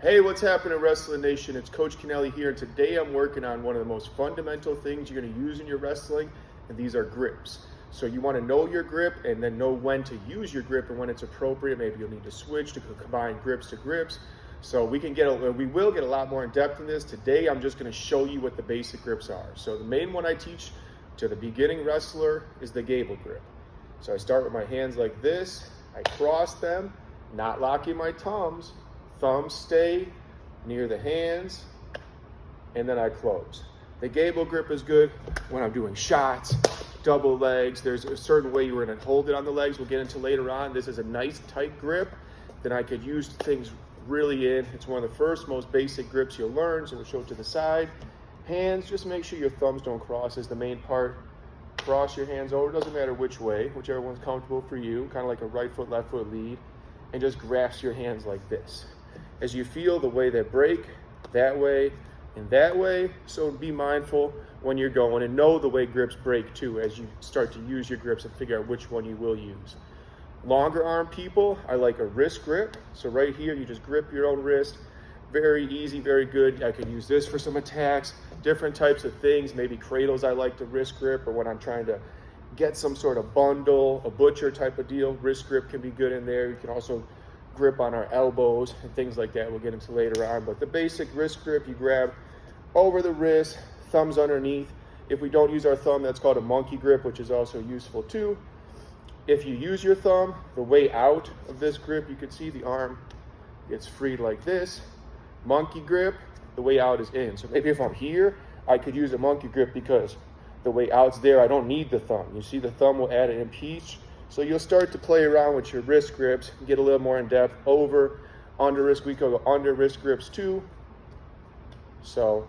Hey, what's happening, Wrestling Nation? It's Coach Kennelly here, and today I'm working on one of the most fundamental things you're going to use in your wrestling, and these are grips. So you want to know your grip and then know when to use your grip and when it's appropriate. Maybe you'll need to switch to combine grips to grips. So we will get a lot more in depth in this. Today I'm just going to show you what the basic grips are. So the main one I teach to the beginning wrestler is the gable grip. So I start with my hands like this. I cross them, not locking my thumbs. Thumbs stay near the hands, and then I close. The gable grip is good when I'm doing shots, double legs. There's a certain way you're going to hold it on the legs. We'll get into later on. This is a nice tight grip that I could use things really in. It's one of the first, most basic grips you'll learn, so we'll show it to the side. Hands, just make sure your thumbs don't cross is the main part. Cross your hands over, doesn't matter which way, whichever one's comfortable for you, kind of like a right foot, left foot lead, and just grasp your hands like this. As you feel the way they break, that way and that way, so be mindful when you're going and know the way grips break too as you start to use your grips and figure out which one you will use. Longer arm people, I like a wrist grip. So right here, you just grip your own wrist. Very easy, very good. I could use this for some attacks, different types of things, maybe cradles I like to wrist grip, or when I'm trying to get some sort of bundle, a butcher type of deal, wrist grip can be good in there. You can also grip on our elbows and things like that we'll get into later on, but the basic wrist grip, you grab over the wrist, thumbs underneath. If we don't use our thumb, that's called a monkey grip, which is also useful too. If you use your thumb, the way out of this grip, you can see the arm gets freed like this. Monkey grip, the way out is in. So maybe if I'm here, I could use a monkey grip because the way out's there. I don't need the thumb. You see the thumb will add an impede. So you'll start to play around with your wrist grips, get a little more in depth. Over, under wrist, we go under wrist grips too. So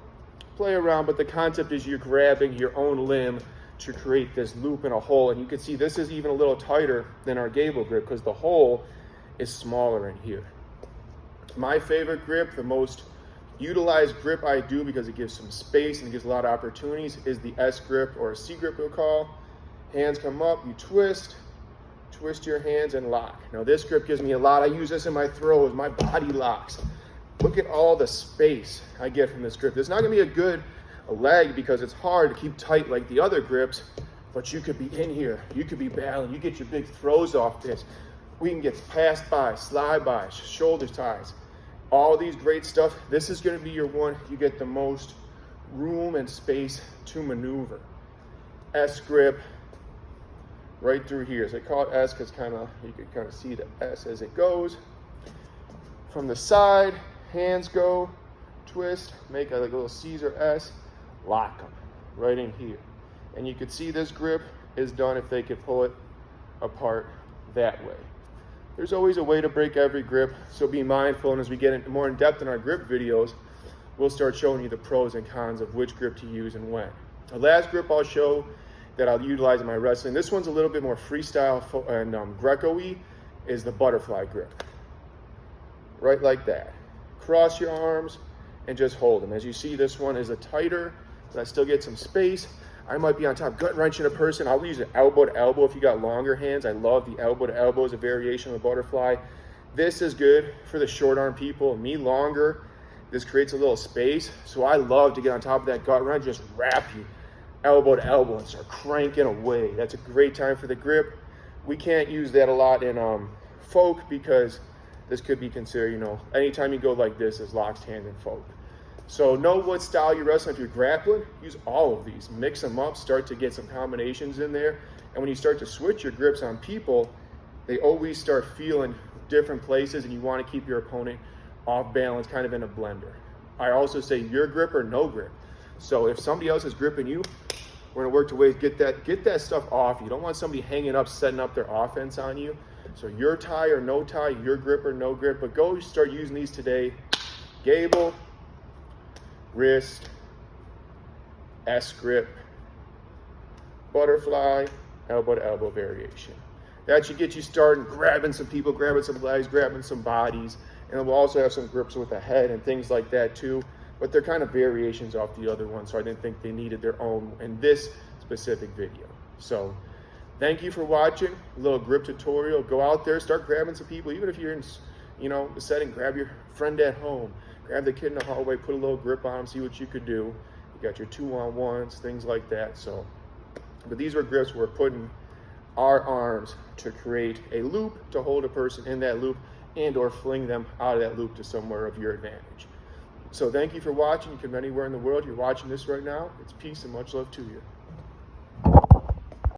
play around, but the concept is you're grabbing your own limb to create this loop and a hole. And you can see this is even a little tighter than our gable grip because the hole is smaller in here. My favorite grip, the most utilized grip I do because it gives some space and it gives a lot of opportunities, is the S grip or a C grip we'll call. Hands come up, you twist your hands and lock. Now this grip gives me a lot. I use this in my throws, my body locks. Look at all the space I get from this grip. It's not gonna be a leg because it's hard to keep tight like the other grips, but you could be in here, you could be battling, you get your big throws off this. We can get passed by, slide by, shoulder ties, all these great stuff. This is gonna be your one, you get the most room and space to maneuver. S grip, right through here. So I call it S because you can kind of see the S as it goes. From the side, hands go, twist, make like a little Caesar S, lock them right in here. And you can see this grip is done if they could pull it apart that way. There's always a way to break every grip, so be mindful. And as we get more in depth in our grip videos, we'll start showing you the pros and cons of which grip to use and when. The last grip I'll show that I'll utilize in my wrestling, this one's a little bit more freestyle and Greco-y, is the butterfly grip. Right like that. Cross your arms and just hold them. As you see, this one is a tighter, but I still get some space. I might be on top, gut wrenching a person. I'll use an elbow to elbow if you got longer hands. I love the elbow to elbow as a variation of the butterfly. This is good for the short arm people. Me longer, this creates a little space. So I love to get on top of that gut wrench, just wrap you elbow to elbow and start cranking away. That's a great time for the grip. We can't use that a lot in folk because this could be considered, anytime you go like this is locked hand in folk. So know what style you're wrestling. If you're grappling, use all of these. Mix them up, start to get some combinations in there. And when you start to switch your grips on people, they always start feeling different places and you want to keep your opponent off balance, kind of in a blender. I also say your grip or no grip. So if somebody else is gripping you, we're gonna work to ways get that stuff off. You don't want somebody hanging up, setting up their offense on you. So your tie or no tie, your grip or no grip, but go start using these today. Gable, wrist, S grip, butterfly, elbow to elbow variation. That should get you started grabbing some people, grabbing some legs, grabbing some bodies. And we'll also have some grips with the head and things like that too. But they're kind of variations off the other one, so I didn't think they needed their own in this specific video. So thank you for watching a little grip tutorial. Go out there, start grabbing some people, even if you're in the setting, grab your friend at home, grab the kid in the hallway, put a little grip on him, see what you could do. You got your 2-on-1s, things like that. So, but these were grips we're putting our arms to create a loop to hold a person in that loop and or fling them out of that loop to somewhere of your advantage. So thank you for watching. You can be anywhere in the world. You're watching this right now. It's peace and much love to you.